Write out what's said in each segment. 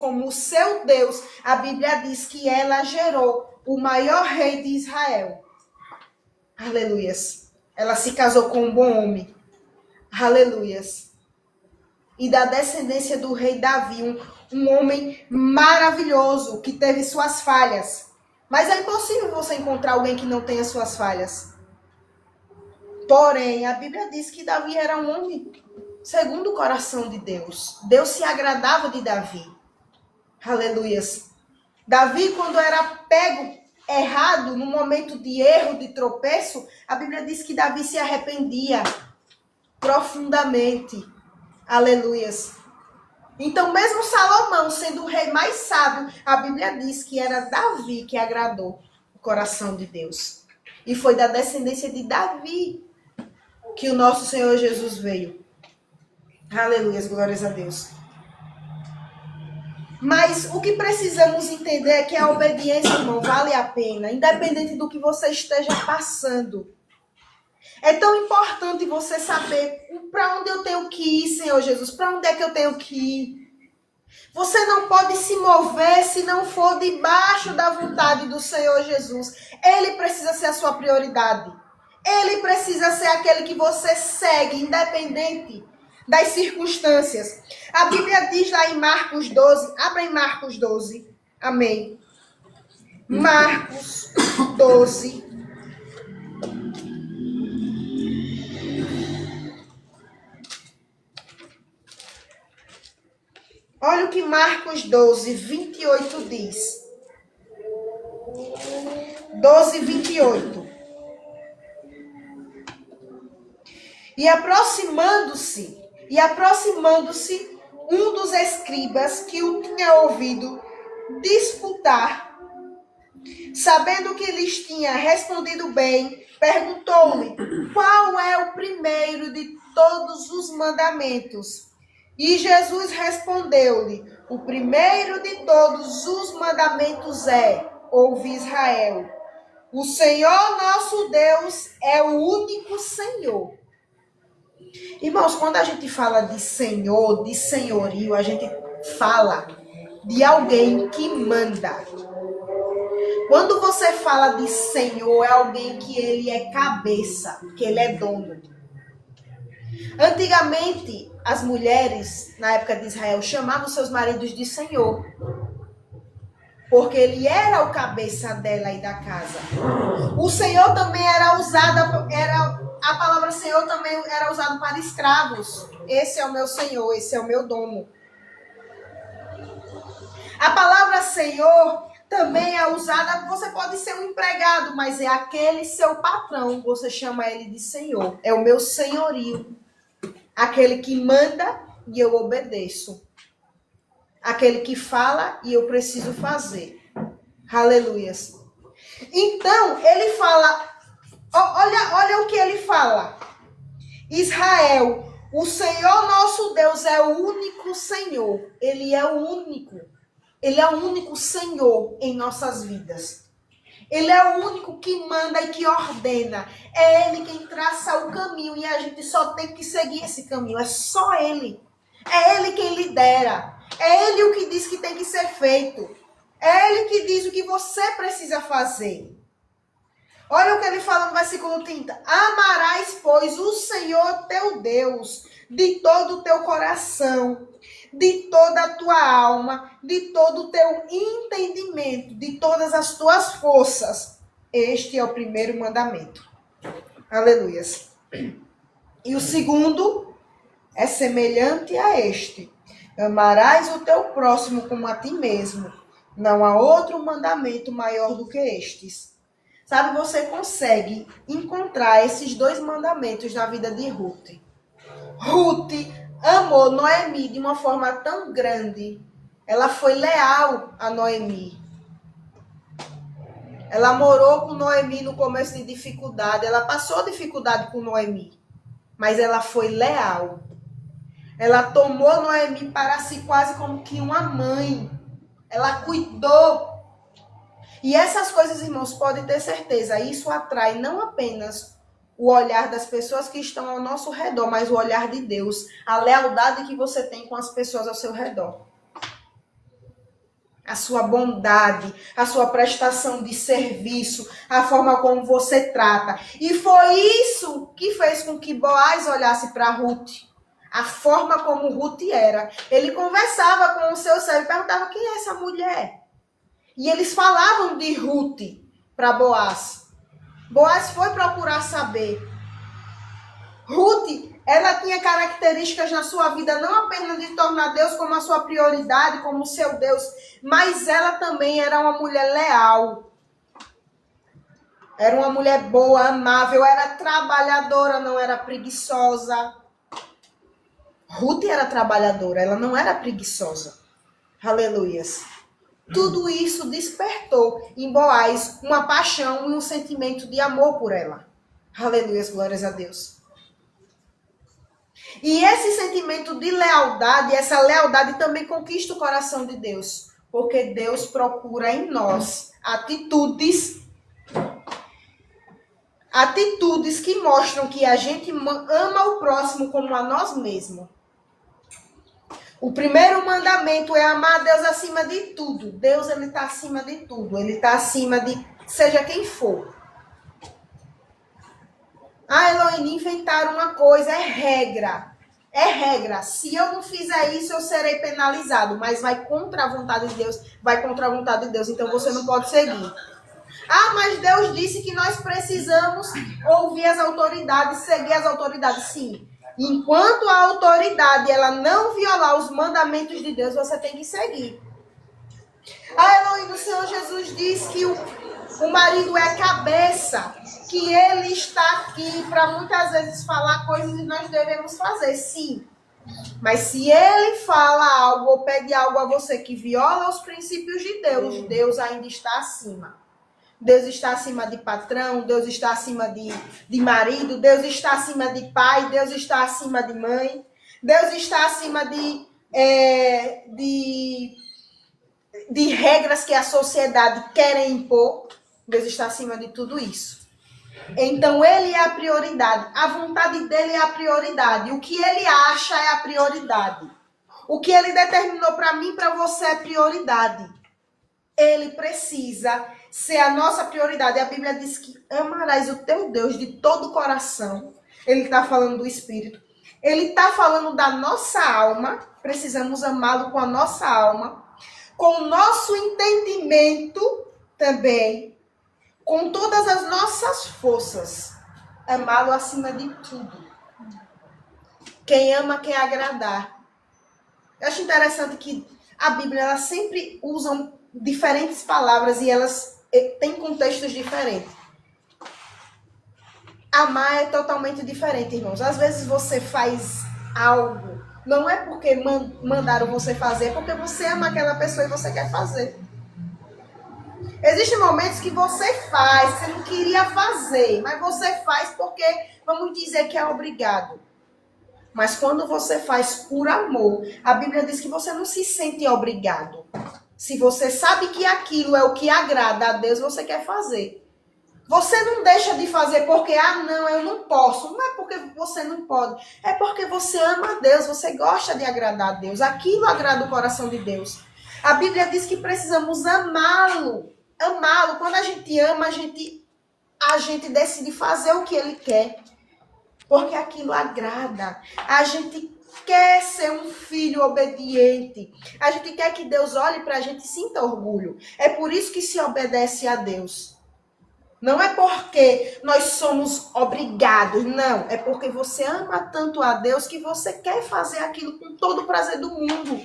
como o seu Deus, a Bíblia diz que ela gerou o maior rei de Israel. Aleluias. Ela se casou com um bom homem. Aleluias. E da descendência do rei Davi, um homem maravilhoso, que teve suas falhas. Mas é impossível você encontrar alguém que não tenha suas falhas. Porém, a Bíblia diz que Davi era um homem segundo o coração de Deus. Deus se agradava de Davi. Aleluias. Davi, quando era pego errado, no momento de erro, de tropeço, a Bíblia diz que Davi se arrependia profundamente. Aleluias. Então, mesmo Salomão, sendo o rei mais sábio, a Bíblia diz que era Davi que agradou o coração de Deus. E foi da descendência de Davi que o nosso Senhor Jesus veio. Aleluia, glórias a Deus. Mas o que precisamos entender é que a obediência, irmão, vale a pena, independente do que você esteja passando. É tão importante você saber para onde eu tenho que ir, Senhor Jesus, para onde é que eu tenho que ir. Você não pode se mover se não for debaixo da vontade do Senhor Jesus. Ele precisa ser a sua prioridade. Ele precisa ser aquele que você segue, independente das circunstâncias. A Bíblia diz lá em Marcos 12, abra em Marcos 12, amém. Marcos 12. Olha o que Marcos 12, 28 diz. 12, 28. E aproximando-se, um dos escribas que o tinha ouvido disputar, sabendo que lhes tinha respondido bem, perguntou-lhe qual é o primeiro de todos os mandamentos. E Jesus respondeu-lhe: o primeiro de todos os mandamentos é: ouve Israel, o Senhor nosso Deus é o único Senhor. Irmãos, quando a gente fala de Senhor, de senhorio, a gente fala de alguém que manda. Quando você fala de Senhor, é alguém que ele é cabeça, que ele é dono. Antigamente, as mulheres, na época de Israel, chamavam seus maridos de Senhor. Porque ele era o cabeça dela e da casa. O Senhor também era usado, a palavra Senhor também era usada para escravos. Esse é o meu Senhor, esse é o meu dono. A palavra Senhor também é usada, você pode ser um empregado, mas é aquele seu patrão, você chama ele de Senhor. É o meu senhorio. Aquele que manda e eu obedeço. Aquele que fala e eu preciso fazer. Aleluias. Então, ele fala, olha o que ele fala. Israel, o Senhor nosso Deus é o único Senhor. Ele é o único. Ele é o único Senhor em nossas vidas. Ele é o único que manda e que ordena. É ele quem traça o caminho e a gente só tem que seguir esse caminho. É só ele. É ele quem lidera. É ele o que diz que tem que ser feito. É ele que diz o que você precisa fazer. Olha o que ele fala no versículo 30. Amarás, pois, o Senhor teu Deus de todo o teu coração, de toda a tua alma, de todo o teu entendimento, de todas as tuas forças. Este é o primeiro mandamento. Aleluias. E o segundo é semelhante a este. Amarás o teu próximo como a ti mesmo. Não há outro mandamento maior do que estes. Sabe, você consegue encontrar esses dois mandamentos na vida de Ruth. Ruth amou Noemi de uma forma tão grande. Ela foi leal a Noemi. Ela morou com Noemi no começo de dificuldade. Ela passou dificuldade com Noemi. Mas ela foi leal. Ela tomou Noemi para si quase como que uma mãe. Ela cuidou. E essas coisas, irmãos, podem ter certeza. Isso atrai não apenas o olhar das pessoas que estão ao nosso redor, mas o olhar de Deus. A lealdade que você tem com as pessoas ao seu redor. a sua bondade, a sua prestação de serviço, a forma como você trata. E foi isso que fez com que Boaz olhasse para Ruth. A forma como Ruth era. Ele conversava com o seu servo e perguntava: quem é essa mulher? E eles falavam de Ruth para Boaz. Boaz foi procurar saber. Ruth, ela tinha características na sua vida, não apenas de tornar Deus como a sua prioridade, como o seu Deus, mas ela também era uma mulher leal. Era uma mulher boa, amável, era trabalhadora, não era preguiçosa. Ruth era trabalhadora, ela não era preguiçosa. Aleluias. Tudo isso despertou em Boaz uma paixão e um sentimento de amor por ela. Aleluias, glórias a Deus. E esse sentimento de lealdade, essa lealdade também conquista o coração de Deus. Porque Deus procura em nós atitudes que mostram que a gente ama o próximo como a nós mesmos. O primeiro mandamento é amar a Deus acima de tudo. Deus, ele está acima de tudo. Ele está acima de seja quem for. Ah, Elohim, inventaram uma coisa, é regra. É regra. Se eu não fizer isso, eu serei penalizado. Mas vai contra a vontade de Deus. Vai contra a vontade de Deus. Então você não pode seguir. Ah, mas Deus disse que nós precisamos ouvir as autoridades, seguir as autoridades. Sim. Enquanto a autoridade ela não violar os mandamentos de Deus, você tem que seguir. Ah, Elohim, o Senhor Jesus diz que o marido é cabeça, que ele está aqui para muitas vezes falar coisas que nós devemos fazer, sim. Mas se ele fala algo ou pede algo a você que viola os princípios de Deus, Deus ainda está acima. Deus está acima de patrão, Deus está acima de marido, Deus está acima de pai, Deus está acima de mãe, Deus está acima de regras que a sociedade quer impor. Deus está acima de tudo isso. Então, ele é a prioridade. A vontade dele é a prioridade. O que ele acha é a prioridade. O que ele determinou para mim e para você é prioridade. Ele precisa ser a nossa prioridade. A Bíblia diz que amarás o teu Deus de todo o coração. Ele está falando do Espírito. Ele está falando da nossa alma. Precisamos amá-lo com a nossa alma. Com o nosso entendimento também. Com todas as nossas forças. Amá-lo acima de tudo. Quem ama quer agradar. Eu acho interessante que a Bíblia ela sempre usa diferentes palavras e elas têm contextos diferentes. Amar é totalmente diferente, irmãos. Às vezes você faz algo, não é porque mandaram você fazer, é porque você ama aquela pessoa e você quer fazer. Existem momentos que você faz, você não queria fazer, mas você faz porque, vamos dizer que é obrigado. Mas quando você faz por amor, a Bíblia diz que você não se sente obrigado. Se você sabe que aquilo é o que agrada a Deus, você quer fazer. Você não deixa de fazer porque, não, eu não posso. Não é porque você não pode. É porque você ama a Deus, você gosta de agradar a Deus. Aquilo agrada o coração de Deus. A Bíblia diz que precisamos amá-lo. Amá-lo. Quando a gente ama, a gente decide fazer o que ele quer. Porque aquilo agrada. A gente quer ser um filho obediente. A gente quer que Deus olhe para a gente e sinta orgulho. É por isso que se obedece a Deus. Não é porque nós somos obrigados, não. É porque você ama tanto a Deus que você quer fazer aquilo com todo o prazer do mundo.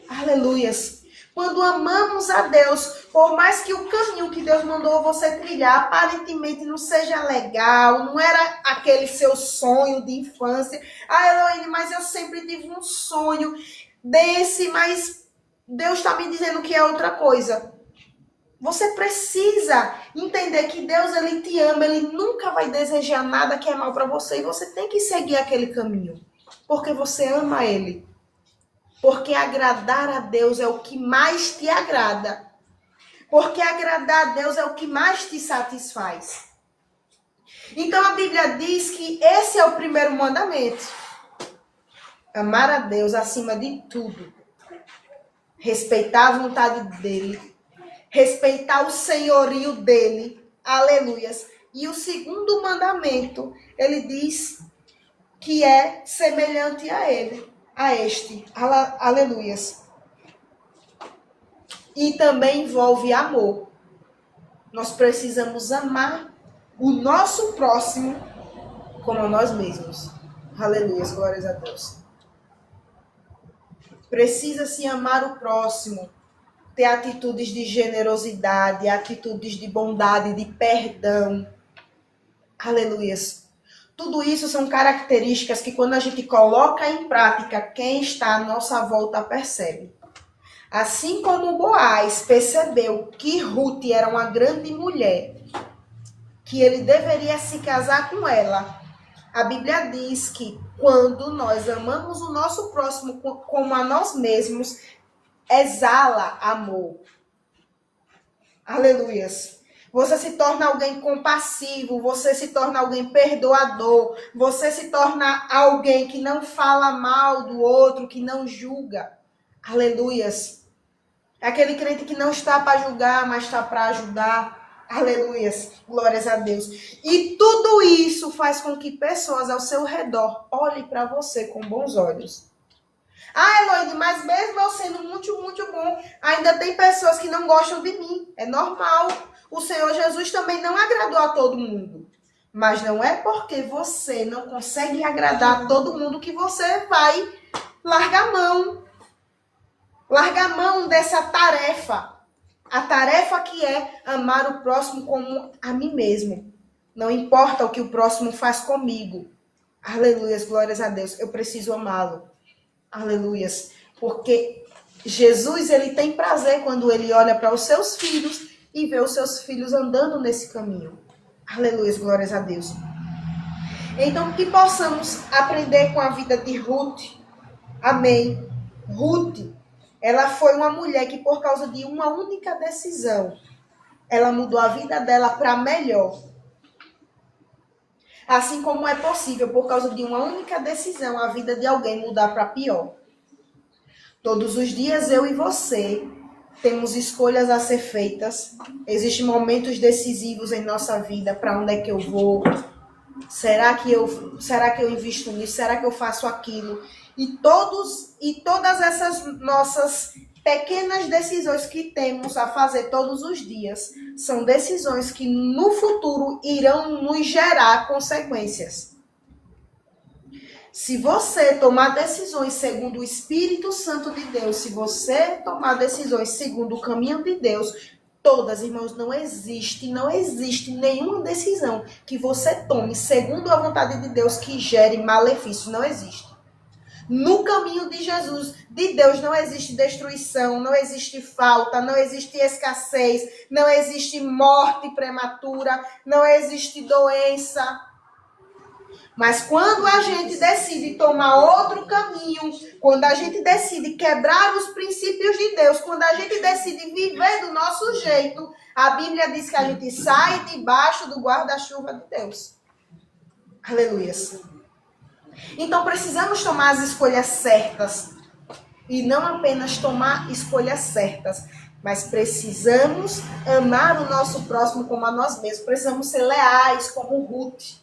Aleluias. Quando amamos a Deus, por mais que o caminho que Deus mandou você trilhar aparentemente não seja legal, não era aquele seu sonho de infância. Elohim, mas eu sempre tive um sonho desse, mas Deus está me dizendo que é outra coisa. Você precisa entender que Deus, ele te ama, ele nunca vai desejar nada que é mal para você e você tem que seguir aquele caminho, porque você ama ele. Porque agradar a Deus é o que mais te agrada. Porque agradar a Deus é o que mais te satisfaz. Então a Bíblia diz que esse é o primeiro mandamento. Amar a Deus acima de tudo. respeitar a vontade dele, respeitar o senhorio dele, aleluias. E o segundo mandamento, ele diz que é semelhante a ele, a este, aleluias. E também envolve amor. Nós precisamos amar o nosso próximo como a nós mesmos. Aleluia, glórias a Deus. Precisa-se amar o próximo, ter atitudes de generosidade, atitudes de bondade, de perdão. Aleluia. Tudo isso são características que quando a gente coloca em prática, quem está à nossa volta percebe. Assim como Boaz percebeu que Ruth era uma grande mulher, que ele deveria se casar com ela, a Bíblia diz que quando nós amamos o nosso próximo como a nós mesmos, exala amor. Aleluias. Você se torna alguém compassivo, você se torna alguém perdoador, você se torna alguém que não fala mal do outro, que não julga. Aleluias. É aquele crente que não está para julgar, mas está para ajudar. Aleluias. Glórias a Deus. E tudo isso faz com que pessoas ao seu redor olhem para você com bons olhos. Ah, Eloide, mas mesmo eu sendo muito, muito bom, ainda tem pessoas que não gostam de mim. É normal. O Senhor Jesus também não agradou a todo mundo. Mas não é porque você não consegue agradar a todo mundo que você vai largar a mão. Largar a mão dessa tarefa. A tarefa que é amar o próximo como a mim mesmo. Não importa o que o próximo faz comigo. Aleluias, glórias a Deus. Eu preciso amá-lo. Aleluias. Porque Jesus, ele tem prazer quando ele olha para os seus filhos e vê os seus filhos andando nesse caminho. Aleluias, glórias a Deus. Então, que possamos aprender com a vida de Ruth. Amém. Ruth, ela foi uma mulher que por causa de uma única decisão, ela mudou a vida dela para melhor. Assim como é possível, por causa de uma única decisão, a vida de alguém mudar para pior. Todos os dias, eu e você temos escolhas a ser feitas. Existem momentos decisivos em nossa vida. Para onde é que eu vou? Será que eu invisto nisso? Será que eu faço aquilo? E todas essas nossas pequenas decisões que temos a fazer todos os dias são decisões que no futuro irão nos gerar consequências. Se você tomar decisões segundo o Espírito Santo de Deus, se você tomar decisões segundo o caminho de Deus, todas, irmãos, não existe nenhuma decisão que você tome segundo a vontade de Deus que gere malefício, não existe. No caminho de Jesus, de Deus, não existe destruição, não existe falta, não existe escassez, não existe morte prematura, não existe doença. Mas quando a gente decide tomar outro caminho, quando a gente decide quebrar os princípios de Deus, quando a gente decide viver do nosso jeito, a Bíblia diz que a gente sai debaixo do guarda-chuva de Deus. Aleluia. Então precisamos tomar as escolhas certas. E não apenas tomar escolhas certas, mas precisamos amar o nosso próximo como a nós mesmos. Precisamos ser leais como Ruth.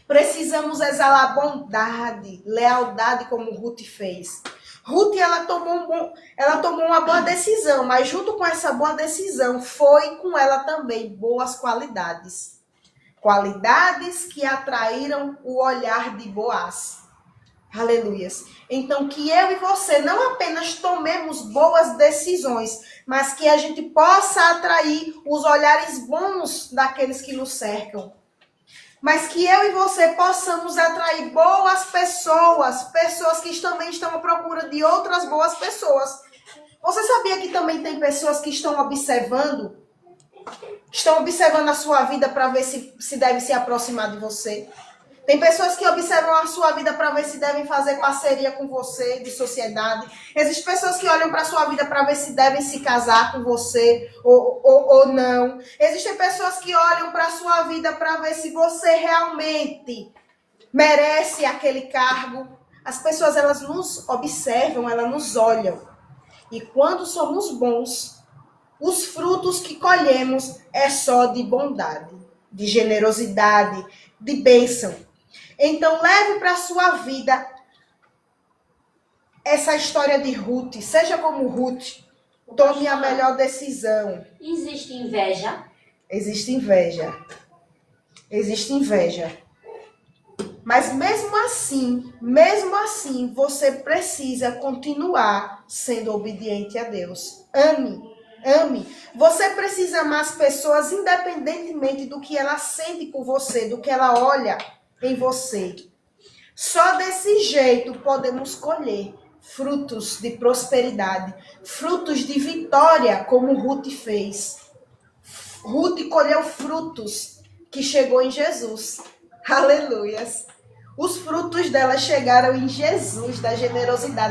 Precisamos exalar bondade, lealdade como Ruth fez. Ruth, ela tomou uma boa decisão, mas junto com essa boa decisão, foi com ela também boas qualidades. Qualidades que atraíram o olhar de Boaz. Aleluias. Então, que eu e você não apenas tomemos boas decisões, mas que a gente possa atrair os olhares bons daqueles que nos cercam. Mas que eu e você possamos atrair boas pessoas, pessoas que também estão à procura de outras boas pessoas. Você sabia que também tem pessoas que estão observando a sua vida para ver se deve se aproximar de você? Tem pessoas que observam a sua vida para ver se devem fazer parceria com você, de sociedade. Existem pessoas que olham para a sua vida para ver se devem se casar com você ou não. Existem pessoas que olham para a sua vida para ver se você realmente merece aquele cargo. As pessoas, elas nos observam, elas nos olham. E quando somos bons, os frutos que colhemos é só de bondade, de generosidade, de bênção. Então leve para a sua vida essa história de Ruth. Seja como Ruth. Tome a melhor decisão. Existe inveja? Existe inveja. Existe inveja. Mas mesmo assim, você precisa continuar sendo obediente a Deus. Ame. Você precisa amar as pessoas independentemente do que ela sente por você, do que ela olha em você. Só desse jeito podemos colher frutos de prosperidade, frutos de vitória, como Ruth fez. Ruth colheu frutos que chegou em Jesus. Aleluias. Os frutos dela chegaram em Jesus, da generosidade.